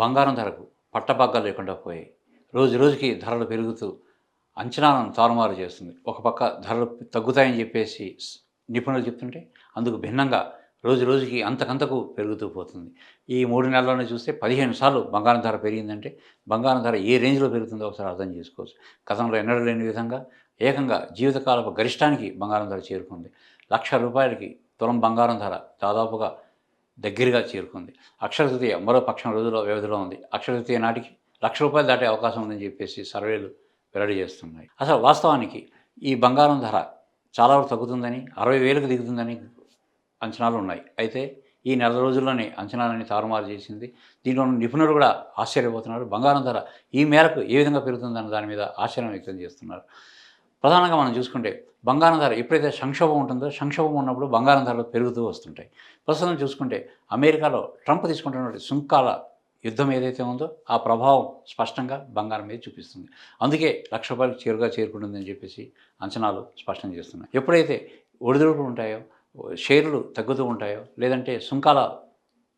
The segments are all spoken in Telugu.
బంగారం ధరకు పట్టపగ్గాలు లేకుండా పోయాయి. రోజు రోజుకి ధరలు పెరుగుతూ అంచనాలను తారుమారు చేస్తుంది. ఒక పక్క ధరలు తగ్గుతాయని చెప్పేసి నిపుణులు చెప్తుంటే, అందుకు భిన్నంగా రోజు రోజుకి అంతకంతకు పెరుగుతూ పోతుంది. ఈ 3 నెలల్లోనే చూస్తే 15 సార్లు బంగారం ధర పెరిగిందంటే, బంగారం ధర ఏ రేంజ్‌లో పెరుగుతుందో ఒకసారి అర్థం చేసుకోవచ్చు. గతంలో ఎన్నడూ లేని విధంగా ఏకంగా జీవితకాలపు గరిష్టానికి బంగారం ధర చేరుకుంది. రూ. 1,00,000కి తులం బంగారం ధర దాదాపుగా దగ్గరగా చేరుకుంది. అక్షయ తృతీయ మరో పక్షం రోజుల వ్యవధిలో ఉంది. అక్షయ తృతీయ నాటికి రూ. 1,00,000 దాటే అవకాశం ఉందని చెప్పేసి సర్వేలు వెల్లడి చేస్తున్నాయి. అసలు వాస్తవానికి ఈ బంగారం ధర చాలా వరకు తగ్గుతుందని, 60,000కి దిగుతుందని అంచనాలు ఉన్నాయి. అయితే ఈ నెల రోజుల్లోనే అంచనాలన్నీ తారుమారు చేసింది. దీంట్లో నిపుణులు కూడా ఆశ్చర్యపోతున్నారు. బంగారం ధర ఈ మేరకు ఏ విధంగా పెరుగుతుందన్న దాని మీద ఆశ్చర్యం వ్యక్తం చేస్తున్నారు. ప్రధానంగా మనం చూసుకుంటే బంగారం ధర ఎప్పుడైతే సంక్షోభం ఉంటుందో, సంక్షోభం ఉన్నప్పుడు బంగారం ధరలు పెరుగుతూ వస్తుంటాయి. ప్రస్తుతం చూసుకుంటే అమెరికాలో ట్రంప్ తీసుకుంటున్నటువంటి సుంకాల యుద్ధం ఏదైతే ఉందో ఆ ప్రభావం స్పష్టంగా బంగారం మీద చూపిస్తుంది. అందుకే రూ. 1,00,000 చేరుకుంటుందని చెప్పేసి అంచనాలు స్పష్టం చేస్తున్నాయి. ఎప్పుడైతే ఒడిదుడుకులు ఉంటాయో, షేర్లు తగ్గుతూ ఉంటాయో, లేదంటే సుంకాల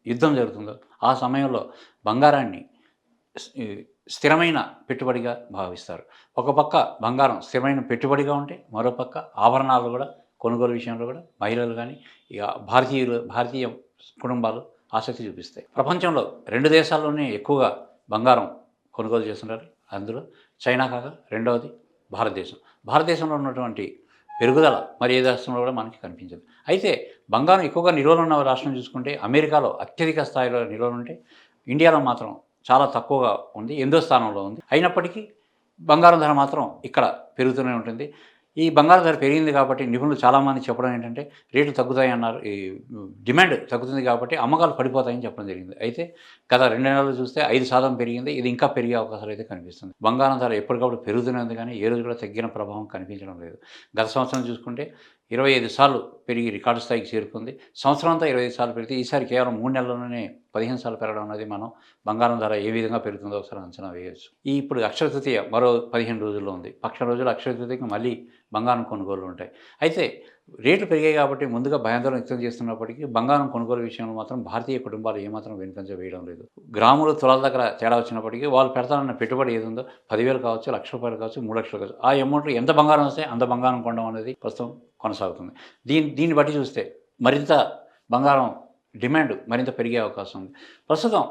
యుద్ధం జరుగుతుందో ఆ సమయంలో బంగారాన్ని స్థిరమైన పెట్టుబడిగా భావిస్తారు. ఒక పక్క బంగారం స్థిరమైన పెట్టుబడిగా ఉంటే, మరో పక్క ఆభరణాలు కూడా కొనుగోలు విషయంలో కూడా మహిళలు కానీ, ఇక భారతీయ కుటుంబాలు ఆసక్తి చూపిస్తాయి. ప్రపంచంలో 2 దేశాల్లోనే ఎక్కువగా బంగారం కొనుగోలు చేస్తున్నారు. అందులో చైనా కాగా రెండవది భారతదేశం. భారతదేశంలో ఉన్నటువంటి పెరుగుదల మరి ఏ రాష్ట్రంలో కూడా మనకి కనిపించదు. అయితే బంగారం ఎక్కువగా నిల్వలు ఉన్న రాష్ట్రం చూసుకుంటే అమెరికాలో అత్యధిక స్థాయిలో నిల్వలు ఉంటే, ఇండియాలో మాత్రం చాలా తక్కువగా ఉంది. 8వ స్థానంలో ఉంది. అయినప్పటికీ బంగారం ధర మాత్రం ఇక్కడ పెరుగుతూనే ఉంటుంది. ఈ బంగారం ధర పెరిగింది కాబట్టి నిపుణులు చాలామంది చెప్పడం ఏంటంటే, రేట్లు తగ్గుతాయన్నారు. ఈ డిమాండ్ తగ్గుతుంది కాబట్టి అమ్మకాలు పడిపోతాయని చెప్పడం జరిగింది. అయితే గత 2 నెలలు చూస్తే 5% పెరిగింది. ఇది ఇంకా పెరిగే అవకాశాలు అయితే కనిపిస్తుంది. బంగారం ధర ఎప్పటికప్పుడు పెరుగుతూనే ఉంది కానీ ఏ రోజు కూడా తగ్గిన ప్రభావం కనిపించడం లేదు. గత సంవత్సరం చూసుకుంటే 25 సార్లు పెరిగి రికార్డు స్థాయికి చేరుకుంది. సంవత్సరం అంతా 25 సార్లు పెరిగితే ఈసారి కేవలం 3 నెలల్లోనే 15 సార్లు పెరగడం అనేది మనం బంగారం ధర ఏ విధంగా పెరుగుతుందో ఒకసారి అంచనా వేయొచ్చు. ఇప్పుడు అక్షయ తృతీయ మరో 15 రోజుల్లో ఉంది. పక్షం రోజులు అక్షయ తృతీయకి మళ్ళీ బంగారం కొనుగోళ్లు ఉంటాయి. అయితే రేట్లు పెరిగాయి కాబట్టి ముందుగా భయాందోళన వ్యక్తం చేస్తున్నప్పటికీ బంగారం కొనుగోలు విషయంలో మాత్రం భారతీయ కుటుంబాలు ఏమాత్రం వెనుకంజ వేయడం లేదు. గ్రాములు తులాల దగ్గర తేడా వచ్చినప్పటికీ వాళ్ళు పెడతానన్న పెట్టుబడి ఏది ఉందో 10,000 కావచ్చు, రూ. 1,00,000 కావచ్చు, 3,00,000 కావచ్చు, ఆ అమౌంట్లో ఎంత బంగారం వస్తే అంత బంగారం కొనడం అనేది ప్రస్తుతం కొనసాగుతుంది. దీన్ని బట్టి చూస్తే మరింత బంగారం డిమాండ్ మరింత పెరిగే అవకాశం ఉంది. ప్రస్తుతం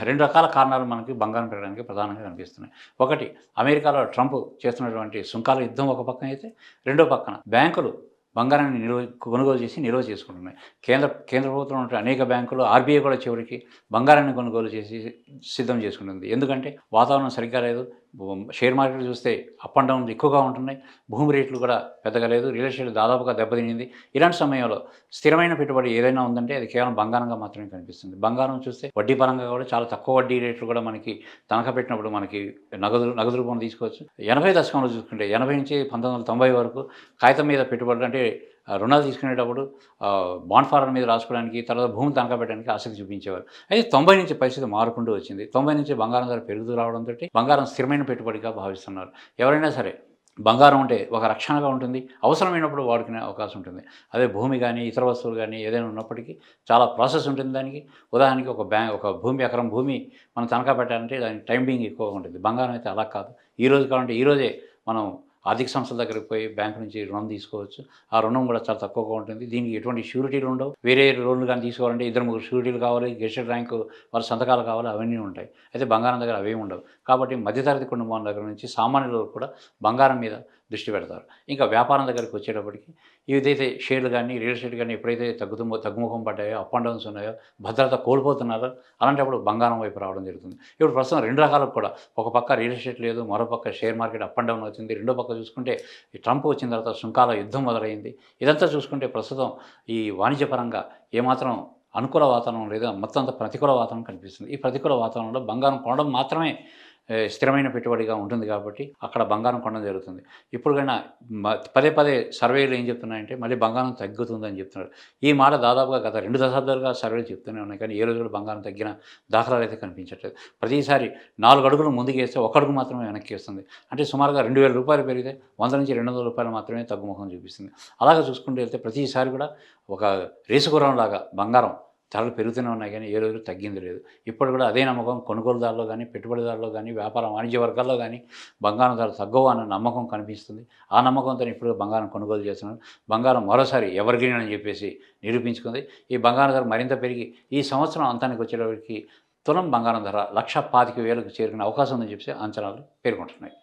2 రకాల కారణాలు మనకి బంగారం పెరగడానికి ప్రధానంగా కనిపిస్తున్నాయి. ఒకటి, అమెరికాలో ట్రంప్ చేస్తున్నటువంటి సుంకాల యుద్ధం ఒక పక్కన అయితే, రెండో పక్కన బ్యాంకులు బంగారాన్ని కొనుగోలు చేసి నిల్వ చేసుకుంటున్నాయి. కేంద్ర ప్రభుత్వం ఉన్న అనేక బ్యాంకులు, ఆర్బీఐ కూడా చివరికి బంగారాన్ని కొనుగోలు చేసి సిద్ధం చేసుకుంటుంది. ఎందుకంటే వాతావరణం సరిగ్గా లేదు. షేర్ మార్కెట్ చూస్తే అప్ అండ్ డౌన్ ఎక్కువగా ఉంటున్నాయి. భూమి రేట్లు కూడా పెద్దగా లేదు. రియల్ ఎస్టేట్ దాదాపుగా దెబ్బతినింది. ఇలాంటి సమయంలో స్థిరమైన పెట్టుబడి ఏదైనా ఉందంటే అది కేవలం బంగారంగా మాత్రమే కనిపిస్తుంది. బంగారం చూస్తే వడ్డీ పరంగా కూడా చాలా తక్కువ వడ్డీ రేట్లు కూడా మనకి తనఖా పెట్టినప్పుడు మనకి నగదు రూపంలో తీసుకోవచ్చు. 80 దశకంలో చూసుకుంటే 80 నుంచి 1990 వరకు కాగితం మీద పెట్టుబడులు అంటే రుణాలు తీసుకునేటప్పుడు బాండ్ ఫారం మీద రాసుకోవడానికి, తర్వాత భూమి తనఖా పెట్టడానికి ఆసక్తి చూపించేవారు. అయితే 90 నుంచి పరిస్థితి మారుకుంటూ వచ్చింది. 90 నుంచి బంగారం ధర పెరుగుతూ రావడంతో బంగారం స్థిరమైన పెట్టుబడిగా భావిస్తున్నారు. ఎవరైనా సరే బంగారం అంటే ఒక రక్షణగా ఉంటుంది. అవసరమైనప్పుడు వాడుకునే అవకాశం ఉంటుంది. అదే భూమి కానీ, ఇతర వస్తువులు కానీ ఏదైనా ఉన్నప్పటికీ చాలా ప్రాసెస్ ఉంటుంది దానికి. ఉదాహరణకి ఒక ఎకరం భూమి మనం తనఖా పెట్టాలంటే దానికి టైం బీయింగ్ ఎక్కువగా ఉంటుంది. బంగారం అయితే అలా కాదు. ఈరోజు కావాలంటే ఈరోజే మనం ఆర్థిక సంస్థల దగ్గరికి పోయి బ్యాంకు నుంచి రుణం తీసుకోవచ్చు. ఆ రుణం కూడా చాలా తక్కువగా ఉంటుంది. దీనికి ఎటువంటి ష్యూరిటీలు ఉండవు. వేరే లోన్లు కానీ తీసుకోవాలంటే 2-3 ష్యూరిటీలు కావాలి, గెజిటెడ్ ర్యాంకు వాళ్ళ సంతకాలు కావాలి, అవన్నీ ఉంటాయి. అయితే బంగారం దగ్గర అవేమి ఉండవు. కాబట్టి మధ్యతరగతి కుటుంబం దగ్గర నుంచి సామాన్యులు కూడా బంగారం మీద దృష్టి పెడతారు. ఇంకా వ్యాపారం దగ్గరికి వచ్చేటప్పటికి ఏదైతే షేర్లు కానీ, రియల్ ఎస్టేట్ కానీ ఎప్పుడైతే తగ్గుముఖం పడ్డాయో, అప్ అండ్ డౌన్స్ ఉన్నాయో, భద్రత కోల్పోతున్నారో అలాంటప్పుడు బంగారం వైపు రావడం జరుగుతుంది. ఇప్పుడు ప్రస్తుతం 2 రకాలకు కూడా, ఒక పక్క రియల్ ఎస్టేట్ లేదు, మరో పక్క share market up and down అవుతుంది. రెండో పక్క చూసుకుంటే ఈ ట్రంప్ వచ్చిన తర్వాత సుంకాల యుద్ధం మొదలైంది. ఇదంతా చూసుకుంటే ప్రస్తుతం ఈ వాణిజ్యపరంగా ఏమాత్రం అనుకూల వాతావరణం లేదా మొత్తం అంతా ప్రతికూల వాతావరణం కనిపిస్తుంది. ఈ ప్రతికూల వాతావరణంలో బంగారం కొనడం మాత్రమే స్థిరమైన పెట్టుబడిగా ఉంటుంది కాబట్టి అక్కడ బంగారం కొనడం జరుగుతుంది. ఇప్పుడు కన్నా పదే సర్వేలు ఏం చెప్తున్నాయంటే మళ్ళీ బంగారం తగ్గుతుందని చెప్తున్నారు. ఈ మాట దాదాపుగా గత 2 దశాబ్దాలుగా సర్వేలు చెప్తూనే ఉన్నాయి. కానీ ఏ రోజు కూడా బంగారం తగ్గిన దాఖలాలు అయితే కనిపించట్లేదు. ప్రతిసారి 4 అడుగులు ముందుకేస్తే 1 అడుగు మాత్రమే వెనక్కి వస్తుంది. అంటే సుమారుగా రూ. 2,000 పెరిగితే ₹100-200 మాత్రమే తగ్గుముఖం చూపిస్తుంది. అలాగే చూసుకుంటూ వెళ్తే ప్రతిసారి కూడా ఒక రేసు గుర్రంలాగా బంగారం ధరలు పెరుగుతూనే ఉన్నాయి కానీ ఏ రోజు తగ్గింది లేదు. ఇప్పుడు కూడా అదే నమ్మకం కొనుగోలుదారులో కానీ, పెట్టుబడిదారులో కానీ, వ్యాపార వాణిజ్య వర్గాల్లో కానీ బంగారం ధరలు తగ్గవు అన్న నమ్మకం కనిపిస్తుంది. ఆ నమ్మకంతోనే ఇప్పుడు బంగారం కొనుగోలు చేస్తున్నారు. బంగారం మరోసారి ఎవర్‌గ్రీన్ అని చెప్పేసి నిరూపించుకుంది. ఈ బంగారం ధర మరింత పెరిగి ఈ సంవత్సరం అంతానికి వచ్చేటప్పటికి తులం బంగారం ధర 1,25,000కు చేరుకునే అవకాశం ఉందని చెప్పేసి అంచనాలు పేర్కొంటున్నాయి.